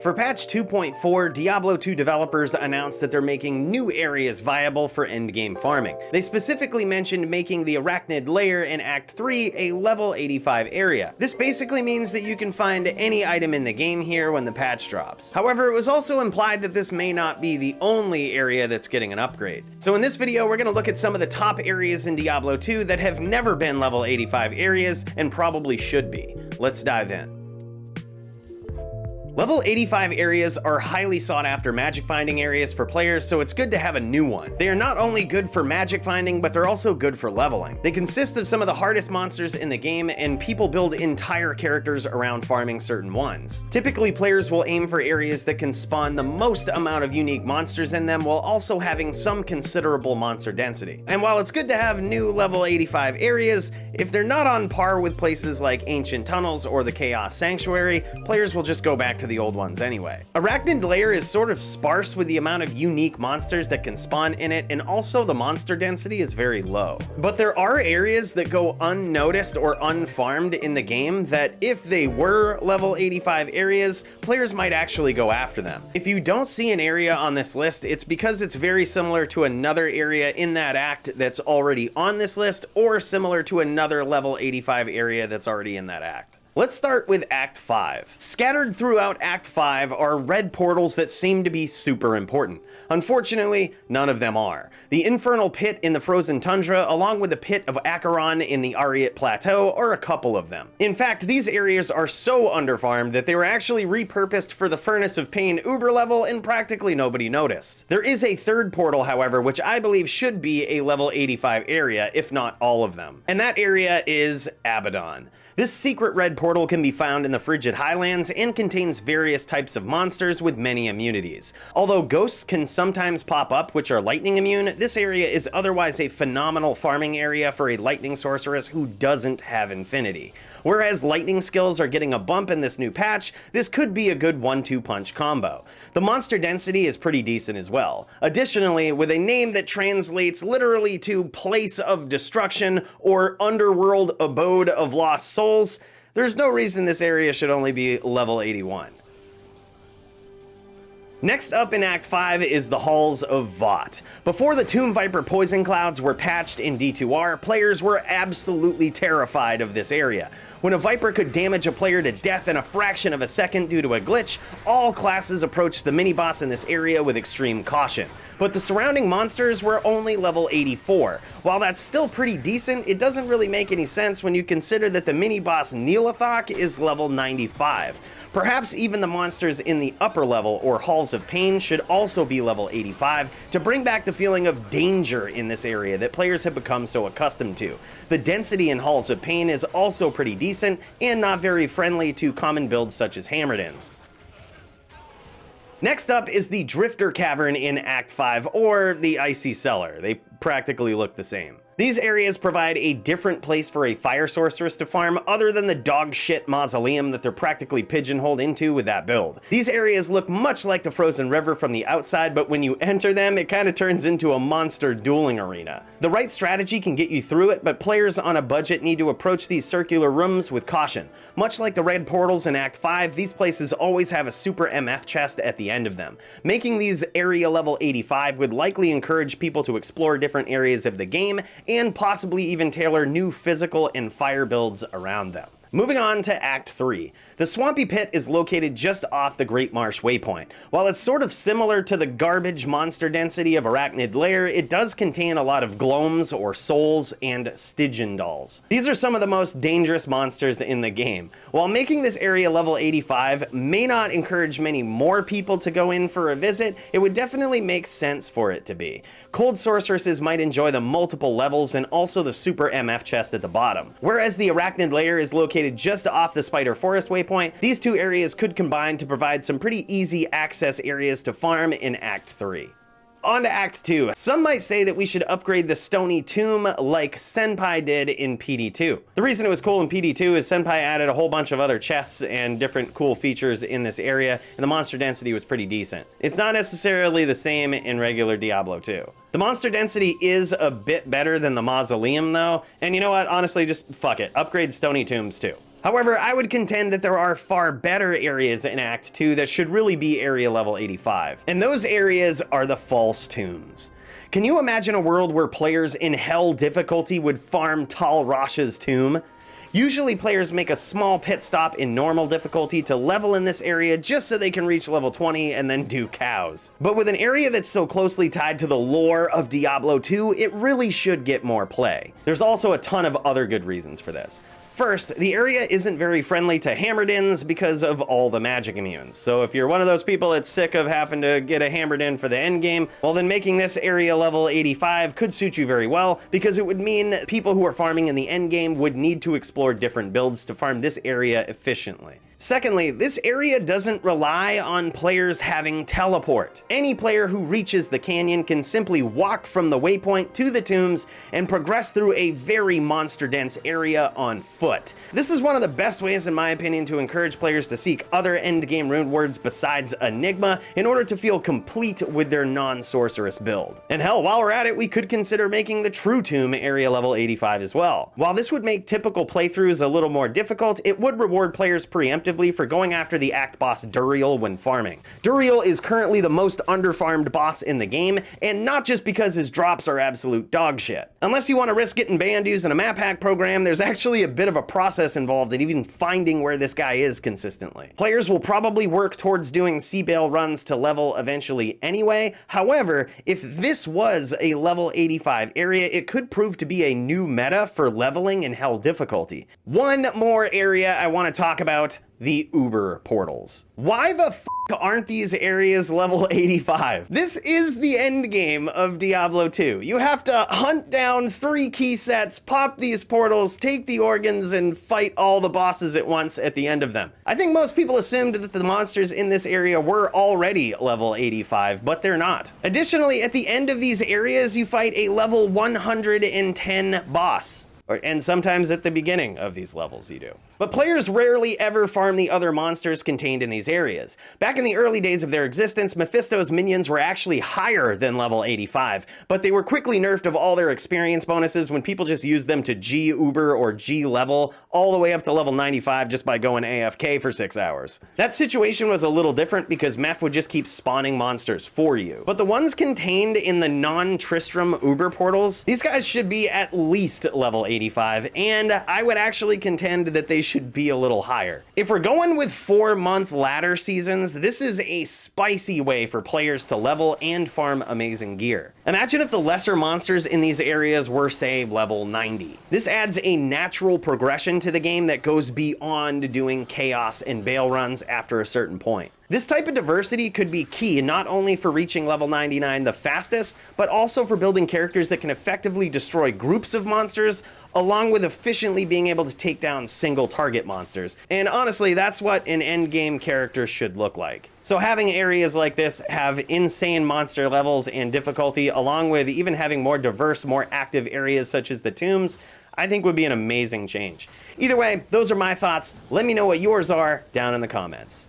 For patch 2.4, Diablo 2 developers announced that they're making new areas viable for endgame farming. They specifically mentioned making the Arachnid Lair in Act 3 a level 85 area. This basically means that you can find any item in the game here when the patch drops. However, it was also implied that this may not be the only area that's getting an upgrade. So in this video, we're gonna look at some of the top areas in Diablo 2 that have never been level 85 areas and probably should be. Let's dive in. Level 85 areas are highly sought after magic finding areas for players, so it's good to have a new one. They are not only good for magic finding, but they're also good for leveling. They consist of some of the hardest monsters in the game, and people build entire characters around farming certain ones. Typically, players will aim for areas that can spawn the most amount of unique monsters in them while also having some considerable monster density. And while it's good to have new level 85 areas, if they're not on par with places like Ancient Tunnels or the Chaos Sanctuary, players will just go back to the old ones anyway. Arachnid Lair is sort of sparse with the amount of unique monsters that can spawn in it, and also the monster density is very low. But there are areas that go unnoticed or unfarmed in the game that, if they were level 85 areas, players might actually go after them. If you don't see an area on this list, it's because it's very similar to another area in that act that's already on this list, or similar to another level 85 area that's already in that act. Let's start with Act 5. Scattered throughout Act 5 are red portals that seem to be super important. Unfortunately, none of them are. The Infernal Pit in the Frozen Tundra, along with the Pit of Acheron in the Ariat Plateau, are a couple of them. In fact, these areas are so underfarmed that they were actually repurposed for the Furnace of Pain Uber level, and practically nobody noticed. There is a third portal, however, which I believe should be a level 85 area, if not all of them. And that area is Abaddon. This secret red portal can be found in the Frigid Highlands and contains various types of monsters with many immunities. Although ghosts can sometimes pop up which are lightning immune, this area is otherwise a phenomenal farming area for a lightning sorceress who doesn't have infinity. Whereas lightning skills are getting a bump in this new patch, this could be a good 1-2 punch combo. The monster density is pretty decent as well. Additionally, with a name that translates literally to Place of Destruction or Underworld Abode of Lost Souls, there's no reason this area should only be level 81. Next up in Act 5 is the Halls of Vought. Before the Tomb Viper poison clouds were patched in D2R, players were absolutely terrified of this area. When a Viper could damage a player to death in a fraction of a second due to a glitch, all classes approached the mini-boss in this area with extreme caution. But the surrounding monsters were only level 84. While that's still pretty decent, it doesn't really make any sense when you consider that the mini-boss Neelathok is level 95. Perhaps even the monsters in the upper level, or Halls of Pain, should also be level 85 to bring back the feeling of danger in this area that players have become so accustomed to. The density in Halls of Pain is also pretty decent and not very friendly to common builds such as Hammerdins. Next up is the Drifter Cavern in Act 5, or the Icy Cellar. They practically look the same. These areas provide a different place for a fire sorceress to farm other than the dog shit mausoleum that they're practically pigeonholed into with that build. These areas look much like the Frozen River from the outside, but when you enter them, it kind of turns into a monster dueling arena. The right strategy can get you through it, but players on a budget need to approach these circular rooms with caution. Much like the red portals in Act 5, these places always have a super MF chest at the end of them. Making these area level 85 would likely encourage people to explore different areas of the game and possibly even tailor new physical and fire builds around them. Moving on to Act 3. The Swampy Pit is located just off the Great Marsh waypoint. While it's sort of similar to the garbage monster density of Arachnid Lair, it does contain a lot of gloams or souls and Stygian dolls. These are some of the most dangerous monsters in the game. While making this area level 85 may not encourage many more people to go in for a visit, it would definitely make sense for it to be. Cold sorceresses might enjoy the multiple levels and also the super MF chest at the bottom. Whereas the Arachnid Lair is located just off the Spider Forest waypoint, these two areas could combine to provide some pretty easy access areas to farm in Act 3. On to Act 2. Some might say that we should upgrade the Stony Tomb like Senpai did in PD2. The reason it was cool in PD2 is Senpai added a whole bunch of other chests and different cool features in this area, and the monster density was pretty decent. It's not necessarily the same in regular Diablo 2. The monster density is a bit better than the Mausoleum though, and you know what, honestly, just fuck it, upgrade Stony Tombs too. However, I would contend that there are far better areas in Act 2 that should really be area level 85. And those areas are the false tombs. Can you imagine a world where players in Hell difficulty would farm Tallrosh's tomb? Usually players make a small pit stop in normal difficulty to level in this area just so they can reach level 20 and then do cows. But with an area that's so closely tied to the lore of Diablo 2, it really should get more play. There's also a ton of other good reasons for this. First, the area isn't very friendly to hammered ins because of all the magic immunes. So if you're one of those people that's sick of having to get a hammered in for the end game, well then making this area level 85 could suit you very well, because it would mean people who are farming in the end game would need to explore different builds to farm this area efficiently. Secondly, this area doesn't rely on players having teleport. Any player who reaches the canyon can simply walk from the waypoint to the tombs and progress through a very monster-dense area on foot. This is one of the best ways, in my opinion, to encourage players to seek other endgame rune words besides Enigma in order to feel complete with their non-sorceress build. And hell, while we're at it, we could consider making the True Tomb area level 85 as well. While this would make typical playthroughs a little more difficult, it would reward players preemptively for going after the act boss Durial when farming. Durial is currently the most underfarmed boss in the game, and not just because his drops are absolute dog shit. Unless you want to risk getting banned using a map hack program, there's actually a bit of a process involved in even finding where this guy is consistently. Players will probably work towards doing C-Bail runs to level eventually anyway. However, if this was a level 85 area, it could prove to be a new meta for leveling in Hell difficulty. One more area I want to talk about: the Uber portals. Why the f aren't these areas level 85? This is the end game of Diablo 2. You have to hunt down 3 key sets, pop these portals, take the organs, and fight all the bosses at once at the end of them. I think most people assumed that the monsters in this area were already level 85, but they're not. Additionally, at the end of these areas, you fight a level 110 boss. And sometimes at the beginning of these levels you do. But players rarely ever farm the other monsters contained in these areas. Back in the early days of their existence, Mephisto's minions were actually higher than level 85, but they were quickly nerfed of all their experience bonuses when people just used them to G-Uber or G-level all the way up to level 95 just by going AFK for 6 hours. That situation was a little different because Meph would just keep spawning monsters for you. But the ones contained in the non-Tristram Uber portals, these guys should be at least level 85, and I would actually contend that they should be a little higher. If we're going with 4-month ladder seasons, this is a spicy way for players to level and farm amazing gear. Imagine if the lesser monsters in these areas were, say, level 90. This adds a natural progression to the game that goes beyond doing chaos and bail runs after a certain point. This type of diversity could be key not only for reaching level 99 the fastest, but also for building characters that can effectively destroy groups of monsters, along with efficiently being able to take down single target monsters. And honestly, that's what an endgame character should look like. So having areas like this have insane monster levels and difficulty, along with even having more diverse, more active areas such as the tombs, I think would be an amazing change. Either way, those are my thoughts. Let me know what yours are down in the comments.